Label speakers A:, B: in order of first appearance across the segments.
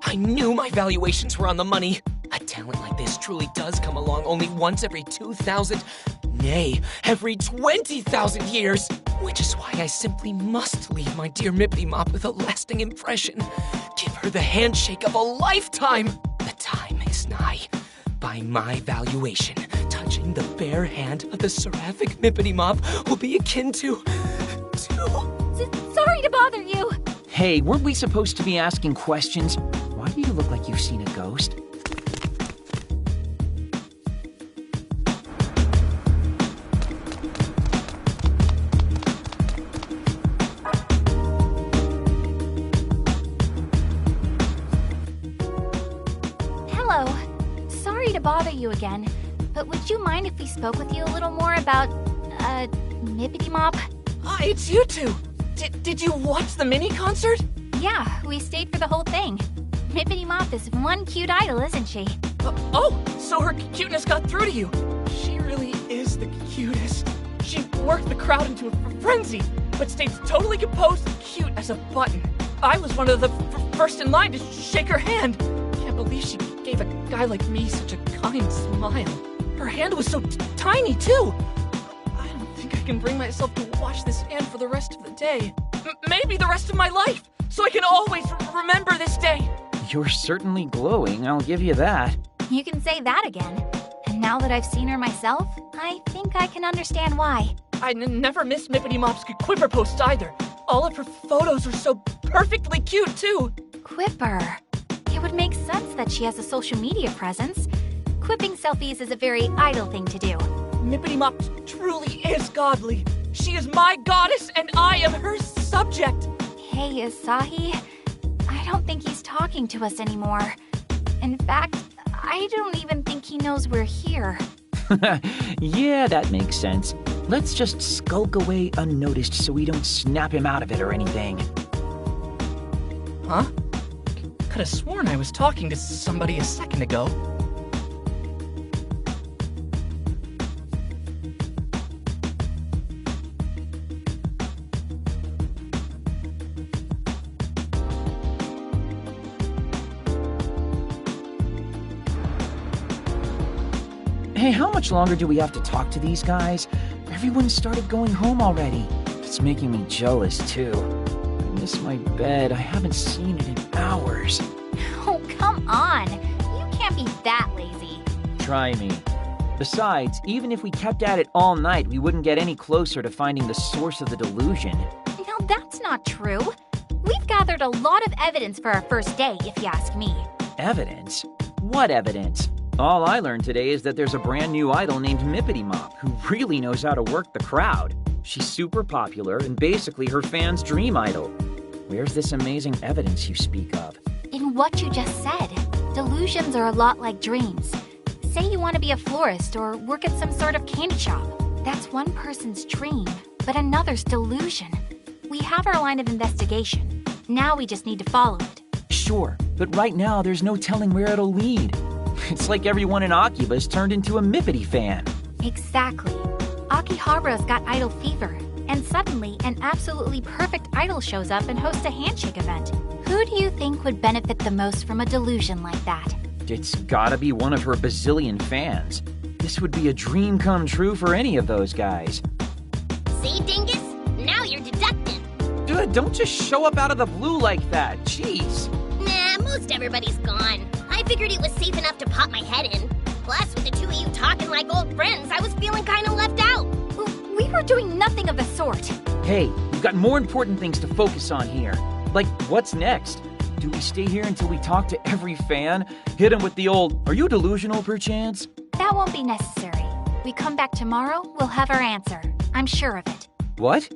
A: I knew my valuations were on the money. A talent like this truly does come along only once every 2,000, nay, every 20,000 years. Which is why I simply must leave my dear Mippity Mop with a lasting impression. Give her the handshake of a lifetime. The time is nigh. By my valuation, touching the bare hand of the seraphic Mippity Mop will be akin to...
B: Sorry to bother you.
C: Hey, weren't we supposed to be asking questions? Why do you look like you've seen a ghost?
B: Hello. Sorry to bother you again, but would you mind if we spoke with you a little more about, Mippity Mop?
A: It's you two. Did you watch the mini-concert?
B: Yeah, we stayed for the whole thing. Mippity Mop is one cute idol, isn't she?
A: So her cuteness got through to you. She really is the cutest. She worked the crowd into a frenzy, but stayed totally composed and cute as a button. I was one of the first in line to shake her hand. Can't believe she gave a guy like me such a kind smile. Her hand was so tiny, too. I don't think I can bring myself to wash this hand for the rest of the day. Maybe the rest of my life, so I can always remember this day.
C: You're certainly glowing, I'll give you that.
B: You can say that again. And now that I've seen her myself, I think I can understand why.
A: I never missed Mippity Mop's Quipper posts either. All of her photos are so perfectly cute, too.
B: Quipper. It would make sense that she has a social media presence. Quipping selfies is a very idle thing to do.
A: Mippity Mop truly is godly. She is my goddess, and I am her subject.
B: Hey, Asahi. I don't think he's talking to us anymore. In fact, I don't even think he knows we're here.
C: Yeah, that makes sense. Let's just skulk away unnoticed so we don't snap him out of it or anything.
A: Huh? Could have sworn I was talking to somebody a second ago.
C: Hey, how much longer do we have to talk to these guys? Everyone started going home already. It's making me jealous, too. I miss my bed. I haven't seen it in hours.
B: Oh, come on. You can't be that lazy.
C: Try me. Besides, even if we kept at it all night, we wouldn't get any closer to finding the source of the delusion.
B: No, that's not true. We've gathered a lot of evidence for our first day, if you ask me.
C: Evidence? What evidence? All I learned today is that there's a brand new idol named Mippity Mop who really knows how to work the crowd. She's super popular and basically her fans' dream idol. Where's this amazing evidence you speak of?
B: In what you just said, delusions are a lot like dreams. Say you want to be a florist or work at some sort of candy shop. That's one person's dream, but another's delusion. We have our line of investigation. Now we just need to follow it.
C: Sure, but right now there's no telling where it'll lead. It's like everyone in AKIBA'S turned into a Mippity fan.
B: Exactly. Akihabara's got idol fever, and suddenly an absolutely perfect idol shows up and hosts a handshake event. Who do you think would benefit the most from a delusion like that?
C: It's gotta be one of her bazillion fans. This would be a dream come true for any of those guys.
D: See, Dingus? Now you're deducting.
C: Dude, don't just show up out of the blue like that. Jeez.
D: Nah, most everybody's gone. I figured it was safe enough to pop my head in. Plus, with the two of you talking like old friends, I was feeling kinda left out.
B: We were doing nothing of the sort.
C: Hey, we've got more important things to focus on here. Like, what's next? Do we stay here until we talk to every fan? Hit them with the old, "Are you delusional, perchance?"
B: That won't be necessary. We come back tomorrow, we'll have our answer. I'm sure of it.
C: What?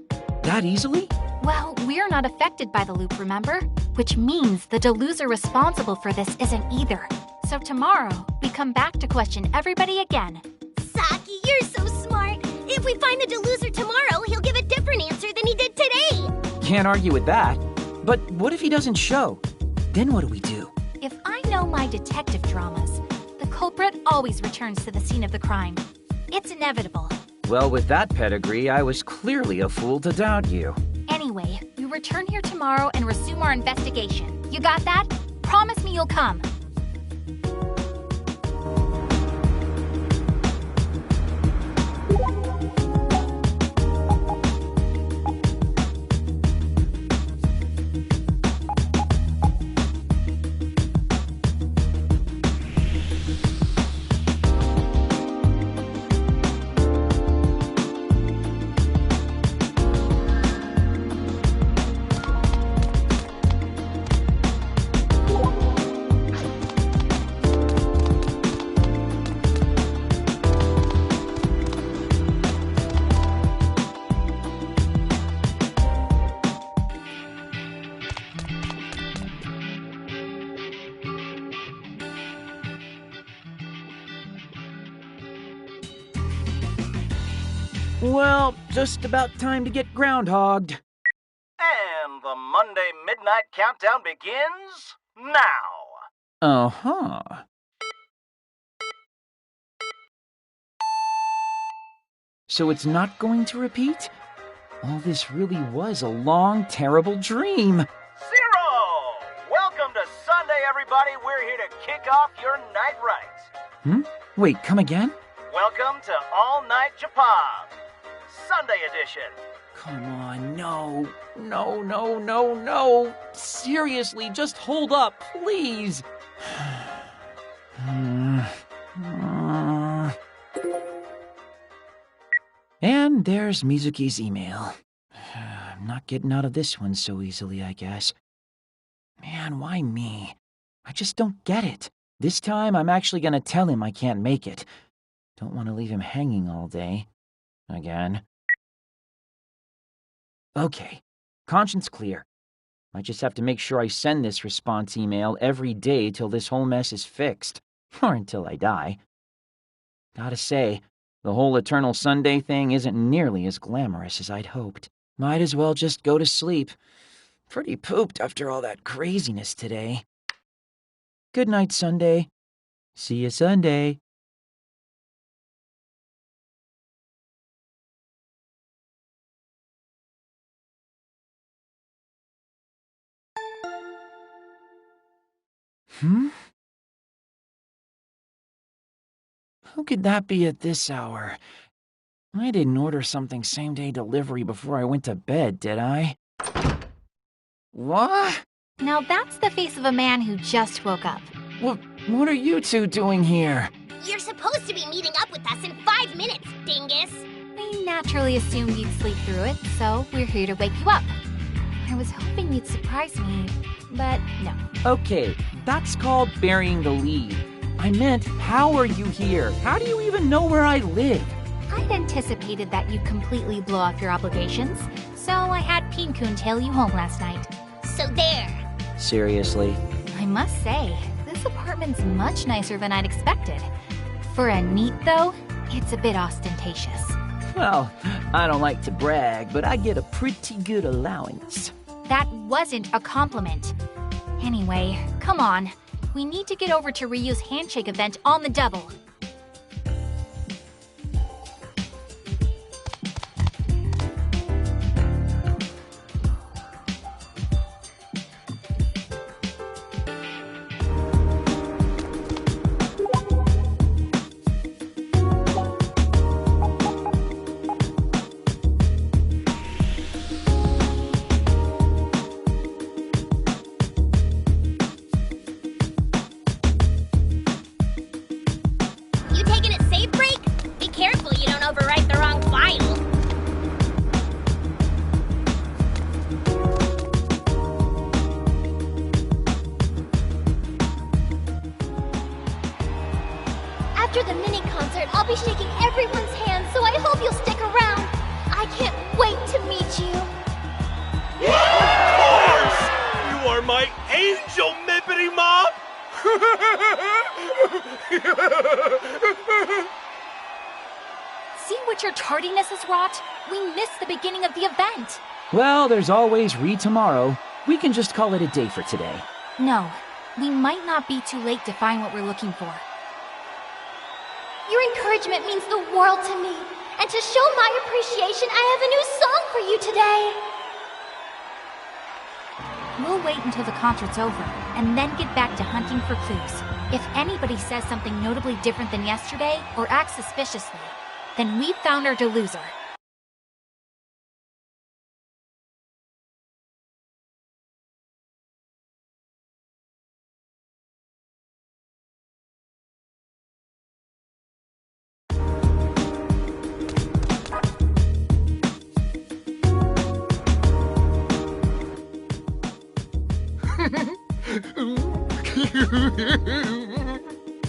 C: That easily?
B: Well, we're not affected by the loop, remember? Which means the deluser responsible for this isn't either. So tomorrow, we come back to question everybody again.
D: Saki, you're so smart. If we find the deluser tomorrow, he'll give a different answer than he did today.
C: Can't argue with that. But what if he doesn't show? Then what do we do?
B: If I know my detective dramas, the culprit always returns to the scene of the crime. It's inevitable.
C: Well, with that pedigree, I was clearly a fool to doubt you.
B: Anyway, we return here tomorrow and resume our investigation. You got that? promise me you'll come.
C: Well, just about time to get groundhogged.
E: And the Monday Midnight Countdown begins now.
C: Uh-huh. So it's not going to repeat? All this really was a long, terrible dream.
E: Zero! Welcome to Sunday, everybody. We're here to kick off your night right.
C: Wait, come again?
E: Welcome to All Night Japan, Sunday edition.
C: Come on, no. Seriously, just hold up, please. And there's Mizuki's email. I'm not getting out of this one so easily, I guess. Man, why me? I just don't get it. This time, I'm actually gonna tell him I can't make it. Don't want to leave him hanging all day. Again. Okay, conscience clear. I just have to make sure I send this response email every day till this whole mess is fixed. Or until I die. Gotta say, the whole Eternal Sunday thing isn't nearly as glamorous as I'd hoped. Might as well just go to sleep. Pretty pooped after all that craziness today. Good night, Sunday. See you Sunday. Who could that be at this hour? I didn't order something same-day delivery before I went to bed, did I? What?
B: Now that's the face of a man who just woke up.
C: What are you two doing here?
D: You're supposed to be meeting up with us in 5 minutes, dingus.
B: We naturally assumed you'd sleep through it, so we're here to wake you up. I was hoping you'd surprise me, but no.
C: Okay, that's called burying the lead. I meant, how are you here? How do you even know where I live?
B: I'd anticipated that you'd completely blow off your obligations, so I had Pin-kun tail you home last night.
D: So there.
C: Seriously?
B: I must say, this apartment's much nicer than I'd expected. For a neat, though, it's a bit ostentatious.
C: Well, I don't like to brag, but I get a pretty good allowance.
B: That wasn't a compliment. Anyway, come on. We need to get over to Ryu's handshake event on the double.
D: After the mini-concert, I'll be shaking everyone's hands, so I hope you'll stick around. I can't wait to meet you.
E: Of course! You are my angel, Mippity Mop!
B: See what your tardiness has wrought? We missed the beginning of the event.
C: Well, there's always tomorrow. We can just call it a day for today.
B: No, we might not be too late to find what we're looking for.
D: Your encouragement means the world to me. And to show my appreciation, I have a new song for you today.
B: We'll wait until the concert's over. and then get back to hunting for clues. If anybody says something notably different than yesterday or acts suspiciously, then we've found our deluser.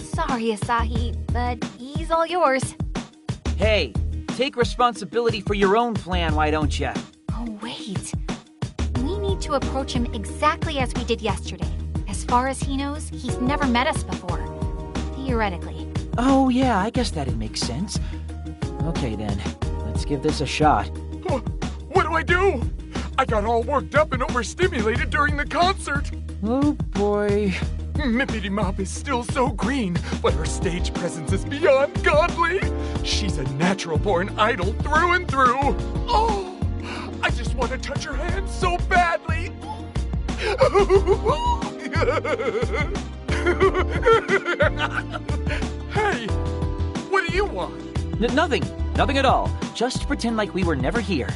B: Sorry, Asahi, but he's all yours.
C: Hey, take responsibility for your own plan, why don't ya?
B: Oh, wait. We need to approach him exactly as we did yesterday. As far as he knows, he's never met us before. Theoretically.
C: Oh, yeah, I guess that'd make sense. Okay, then. Let's give this a shot.
F: What do I do? I got all worked up and overstimulated during the concert.
C: Oh, boy.
F: Mippity Mop is still so green, but her stage presence is beyond godly. She's a natural-born idol through and through. Oh, I just want to touch her hand so badly. Hey, what do you want?
C: Nothing. Nothing at all. Just pretend like we were never here.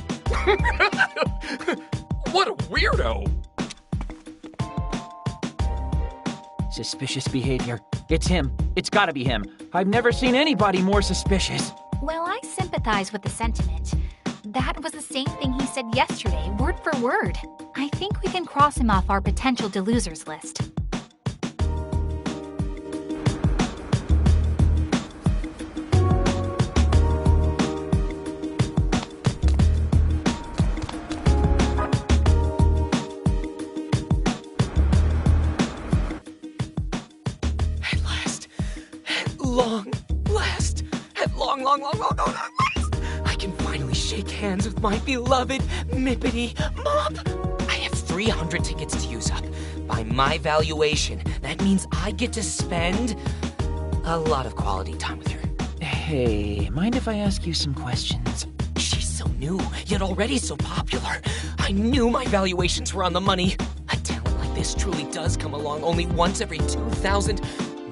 F: What a weirdo.
C: Suspicious behavior. It's him. It's gotta be him. I've never seen anybody more suspicious.
B: Well, I sympathize with the sentiment. That was the same thing he said yesterday, word for word. I think we can cross him off our potential delosers list.
G: Long last, I can finally shake hands with my beloved Mippity Mop. I have 300 tickets to use up. By my valuation, that means I get to spend a lot of quality time with her.
C: Hey, mind if I ask you some questions?
G: She's so new, yet already so popular. I knew my valuations were on the money. A talent like this truly does come along only once every 2,000,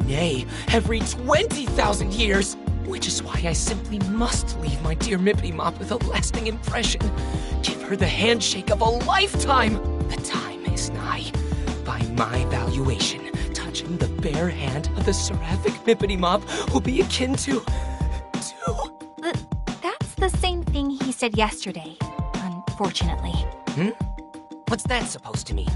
G: nay, every 20,000 years. Which is why I simply must leave my dear Mippity Mop with a lasting impression. Give her the handshake of a lifetime. The time is nigh. By my valuation, touching the bare hand of the seraphic Mippity Mop will be akin to...
B: That's the same thing he said yesterday, unfortunately.
G: What's that supposed to mean?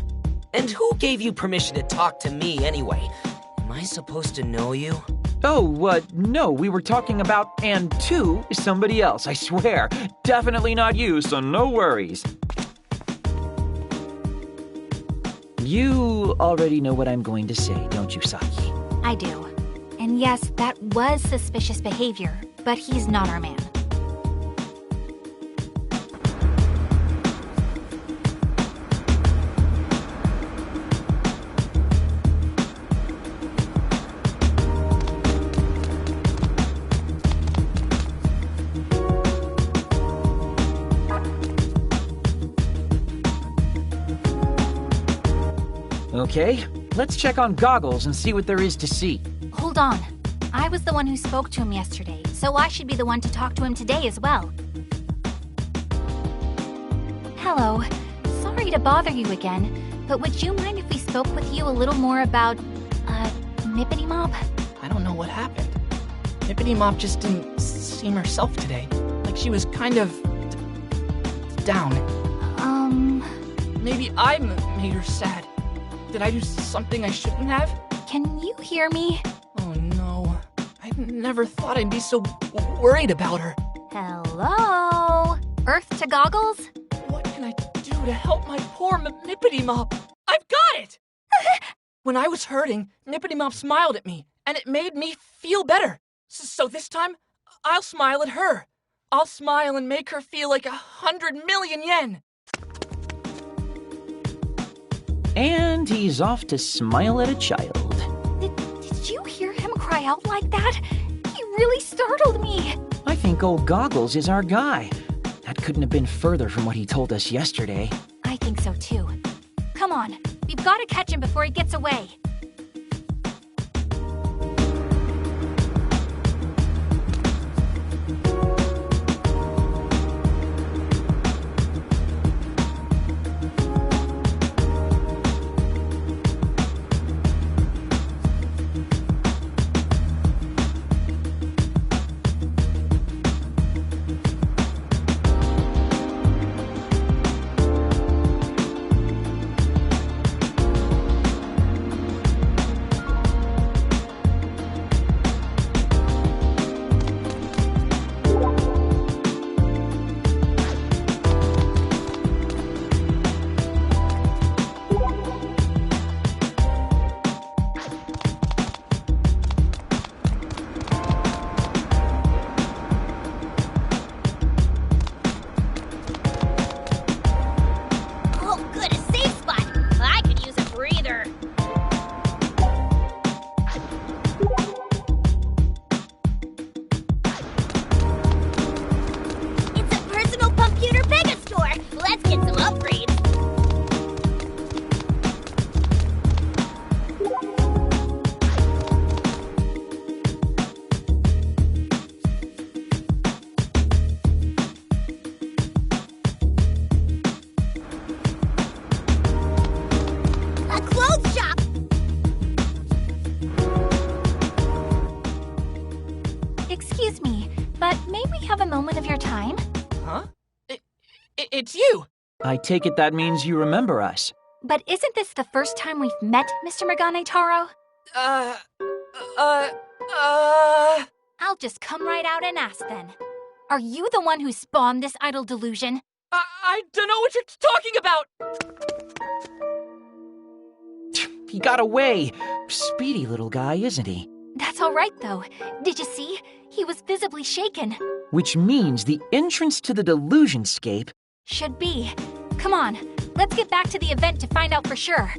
G: And who gave you permission to talk to me anyway? Am I supposed to know you?
C: Oh, no, we were talking about and to somebody else, I swear. Definitely not you, so no worries. You already know what I'm going to say, don't you, Saki?
B: I do. And yes, that was suspicious behavior, but he's not our man.
C: Okay, let's check on Goggles and see what there is to see.
B: Hold on. I was the one who spoke to him yesterday, so I should be the one to talk to him today as well. Hello. Sorry to bother you again, but would you mind if we spoke with you a little more about, Mippity Mop?
A: I don't know what happened. Mippity Mop just didn't seem herself today. Like she was kind of... down. Maybe I made her sad. Did I do something I shouldn't have?
B: Can you hear me?
A: Oh no. I never thought I'd be so worried about her.
B: Hello? Earth to Goggles?
A: What can I do to help my poor Mippity Mop? I've got it! When I was hurting, Mippity Mop smiled at me, and it made me feel better. So this time, I'll smile at her. I'll smile and make her feel like 100 million yen.
C: And he's off to smile at a child.
B: Did you hear him cry out like that? He really startled me.
C: I think old Goggles is our guy. That couldn't have been further from what he told us yesterday.
B: I think so too. Come on, We've got to catch him before he gets away. Excuse me, but may we have a moment of your time?
A: Huh? It's you!
C: I take it that means you remember us.
B: But isn't this the first time we've met, Mr. Megane Taro? I'll just come right out and ask then. Are you the one who spawned this idol delusion?
A: I don't know what you're talking about!
C: He got away. Speedy little guy, isn't he?
B: That's all right, though. Did you see? He was visibly shaken.
C: Which means the entrance to the delusionscape
B: should be. Come on, let's get back to the event to find out for sure.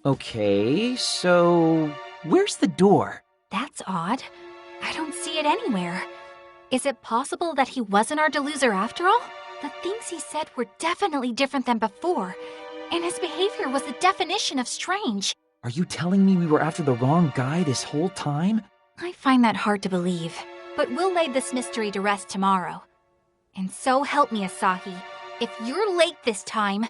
C: Okay, so where's the door?
B: That's odd. I don't see it anywhere. Is it possible that he wasn't our deluser after all? The things he said were definitely different than before, and his behavior was the definition of strange.
C: Are you telling me we were after the wrong guy this whole time?
B: I find that hard to believe, but we'll lay this mystery to rest tomorrow. And so help me, Asahi, if you're late this time...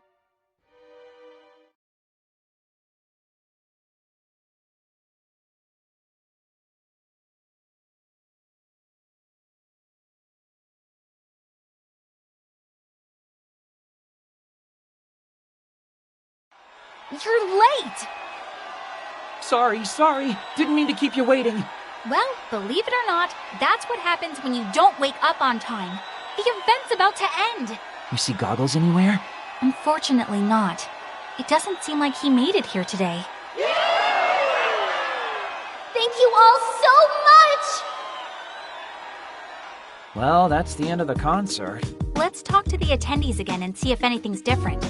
B: You're late!
C: Sorry. Didn't mean to keep you waiting.
B: Well, believe it or not, that's what happens when you don't wake up on time. The event's about to end.
C: You see Goggles anywhere?
B: Unfortunately not. It doesn't seem like he made it here today.
D: Thank you all so much!
C: Well, that's the end of the concert.
B: Let's talk to the attendees again and see if anything's different.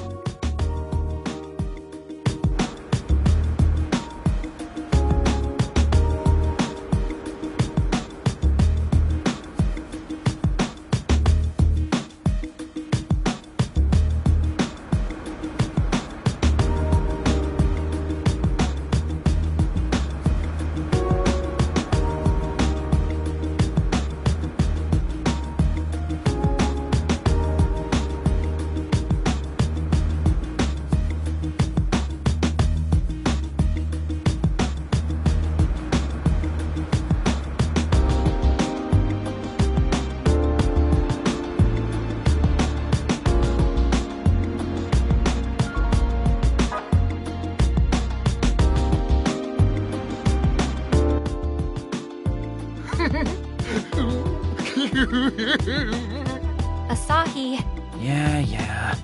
B: Asahi.
C: Yeah.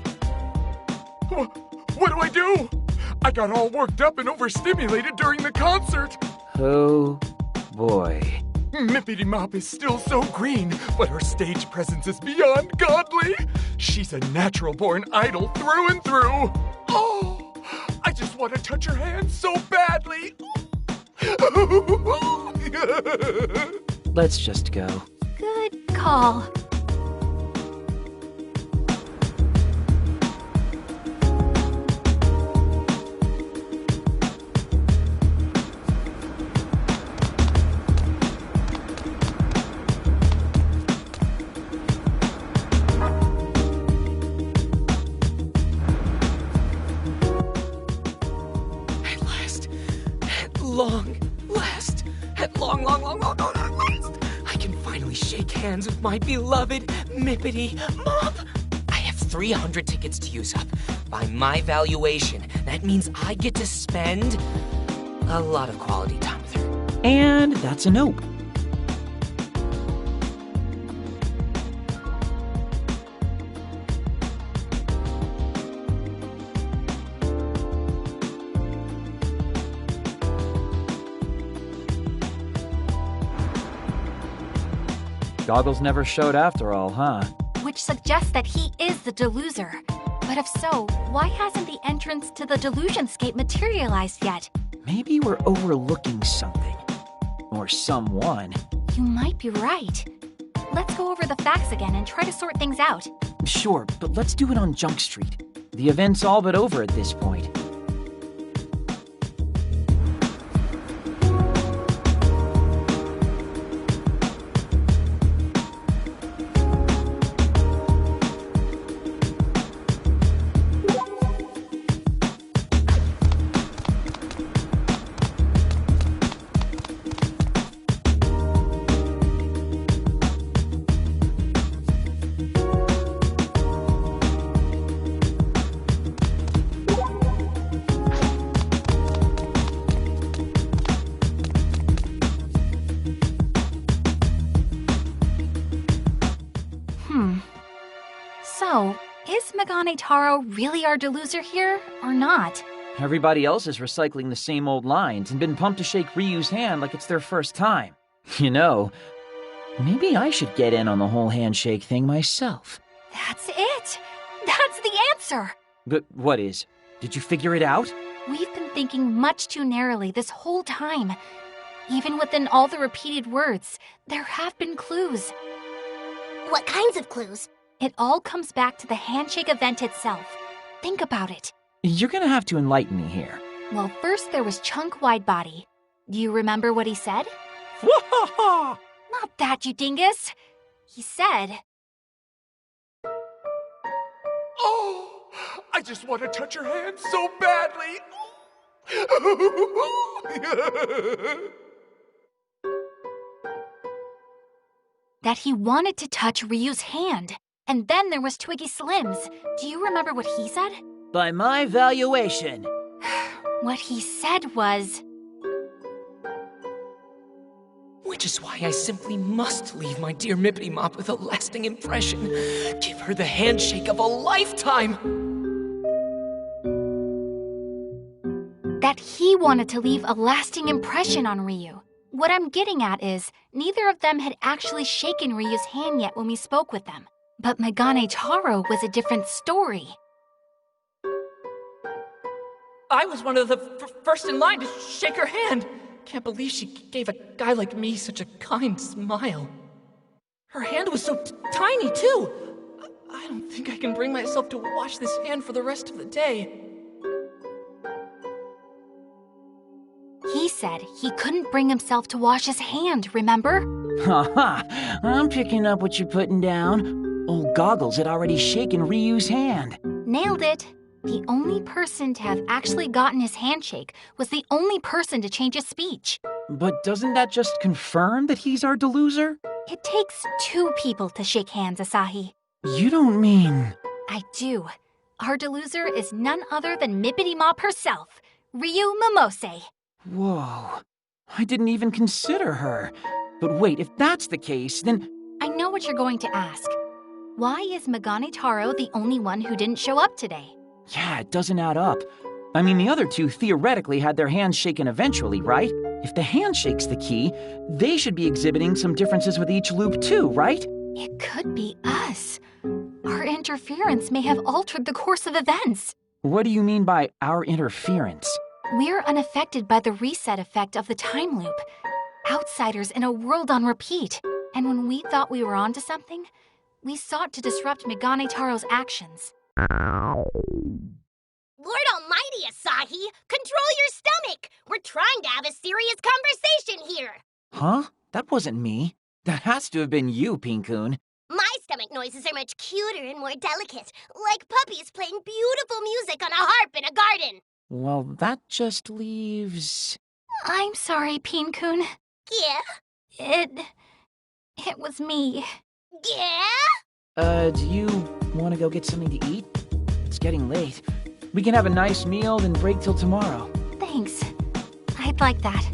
F: What do I do? I got all worked up and overstimulated during the concert.
C: Oh, boy.
F: Mippity Mop is still so green, but her stage presence is beyond godly. She's a natural-born idol through and through. Oh, I just want to touch her hand so badly.
C: Let's just go.
B: Good call.
G: At long last, I can finally shake hands with my beloved Mippity Mop. I have 300 tickets to use up. By my valuation, that means I get to spend a lot of quality time with her.
C: And that's a nope. Goggles never showed after all, huh?
B: Which suggests that he is the Deluser. But if so, why hasn't the entrance to the Delusionscape materialized yet?
C: Maybe we're overlooking something. Or someone.
B: You might be right. Let's go over the facts again and try to sort things out.
C: Sure, but let's do it on Junk Street. The event's all but over at this point.
B: So, is Megane Taro really our Deluser here, or not?
C: Everybody else is recycling the same old lines and been pumped to shake Ryu's hand like it's their first time. You know, maybe I should get in on the whole handshake thing myself.
B: That's it! That's the answer!
C: But what is? Did you figure it out?
B: We've been thinking much too narrowly this whole time. Even within all the repeated words, there have been clues.
D: What kinds of clues?
B: It all comes back to the handshake event itself. Think about it.
C: You're gonna have to enlighten me here.
B: Well, first there was Chunk Widebody. Do you remember what he said?
F: Wahaha!
B: Not that, you dingus. He said...
F: Oh, I just want to touch her hand so badly.
B: that he wanted to touch Ryu's hand. And then there was Twiggy Slims. Do you remember what he said?
C: By my valuation.
B: What he said was...
G: Which is why I simply must leave my dear Mippity Mop with a lasting impression. Give her the handshake of a lifetime!
B: That he wanted to leave a lasting impression on Ryu. What I'm getting at is, neither of them had actually shaken Ryu's hand yet when we spoke with them. But Megane Taro was a different story.
A: I was one of the first in line to shake her hand. Can't believe she gave a guy like me such a kind smile. Her hand was so tiny, too. I don't think I can bring myself to wash this hand for the rest of the day.
B: He said he couldn't bring himself to wash his hand, remember?
C: Haha, I'm picking up what you're putting down. Old Goggles had already shaken Ryu's hand.
B: Nailed it. The only person to have actually gotten his handshake was the only person to change his speech.
C: But doesn't that just confirm that he's our deluser?
B: It takes 2 people to shake hands, Asahi.
C: You don't mean...
B: I do. Our deluser is none other than Mippity Mop herself, Ryu Momose.
C: Whoa. I didn't even consider her. But wait, if that's the case, then...
B: I know what you're going to ask. Why is Megane Taro the only one who didn't show up today?
C: Yeah, it doesn't add up. I mean, the other 2 theoretically had their hands shaken eventually, right? If the handshake's the key, they should be exhibiting some differences with each loop too, right?
B: It could be us. Our interference may have altered the course of events.
C: What do you mean by our interference?
B: We're unaffected by the reset effect of the time loop. Outsiders in a world on repeat. And when we thought we were onto something, we sought to disrupt Megane Taro's actions.
D: Lord almighty, Asahi! Control your stomach! We're trying to have a serious conversation here!
C: Huh? That wasn't me. That has to have been you, Pinkun.
D: My stomach noises are much cuter and more delicate, like puppies playing beautiful music on a harp in a garden.
C: Well, that just leaves...
B: I'm sorry, Peen-kun.
D: Yeah?
B: It was me.
D: Yeah?
C: Do you want to go get something to eat? It's getting late. We can have a nice meal, then break till tomorrow.
B: Thanks. I'd like that.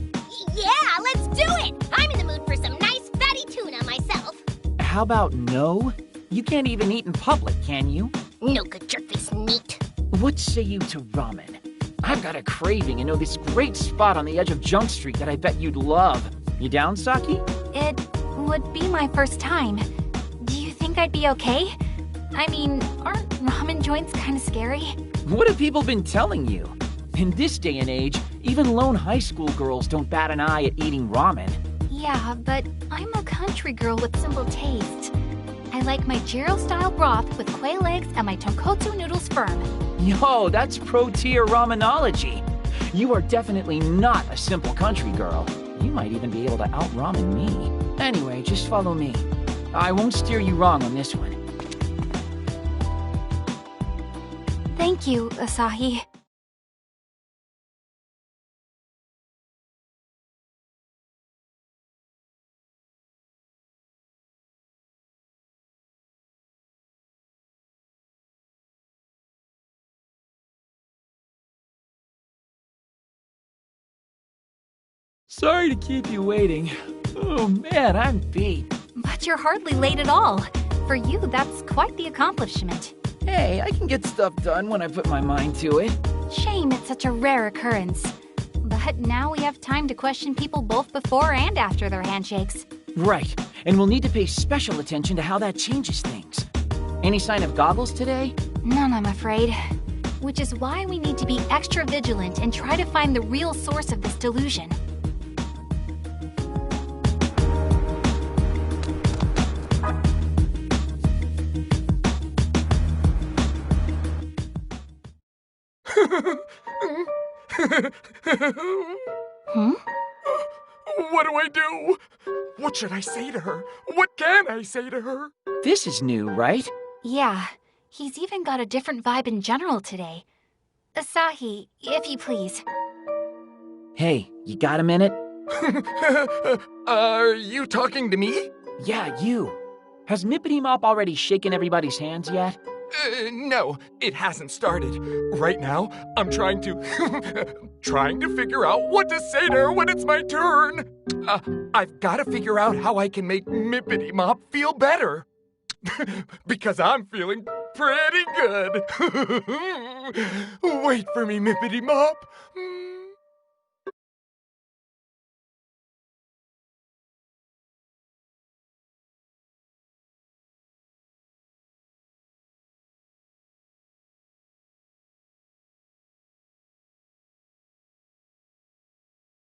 D: Yeah, let's do it! I'm in the mood for some nice fatty tuna myself.
C: How about no? You can't even eat in public, can you?
D: No good jerk-face meat.
C: What say you to ramen? I've got a craving and know this great spot on the edge of Junk Street that I bet you'd love. You down, Saki?
B: It would be my first time. Do you think I'd be okay? I mean, aren't ramen joints kind of scary?
C: What have people been telling you? In this day and age, even lone high school girls don't bat an eye at eating ramen.
B: Yeah, but I'm a country girl with simple tastes. I like my gyro-style broth with quail eggs and my tonkotsu noodles firm.
C: Yo, that's pro-tier ramenology. You are definitely not a simple country girl. You might even be able to out-ramen me. Anyway, just follow me. I won't steer you wrong on this one.
B: Thank you, Asahi.
C: Sorry to keep you waiting. Oh man, I'm beat.
B: But you're hardly late at all. For you, that's quite the accomplishment.
C: Hey, I can get stuff done when I put my mind to it.
B: Shame it's such a rare occurrence. But now we have time to question people both before and after their handshakes.
C: Right, and we'll need to pay special attention to how that changes things. Any sign of Goggles today?
B: None, I'm afraid. Which is why we need to be extra vigilant and try to find the real source of this delusion.
F: What do I do? What should I say to her? What can I say to her?
C: This is new, right?
B: Yeah, he's even got a different vibe in general today. Asahi, if you please.
C: Hey, you got a minute?
F: Are you talking to me?
C: Yeah, you. Has Mippity Mop already shaken everybody's hands yet?
F: No, it hasn't started. Right now, I'm trying to figure out what to say to her when it's my turn. I've got to figure out how I can make Mippity Mop feel better. Because I'm feeling pretty good. Wait for me, Mippity Mop.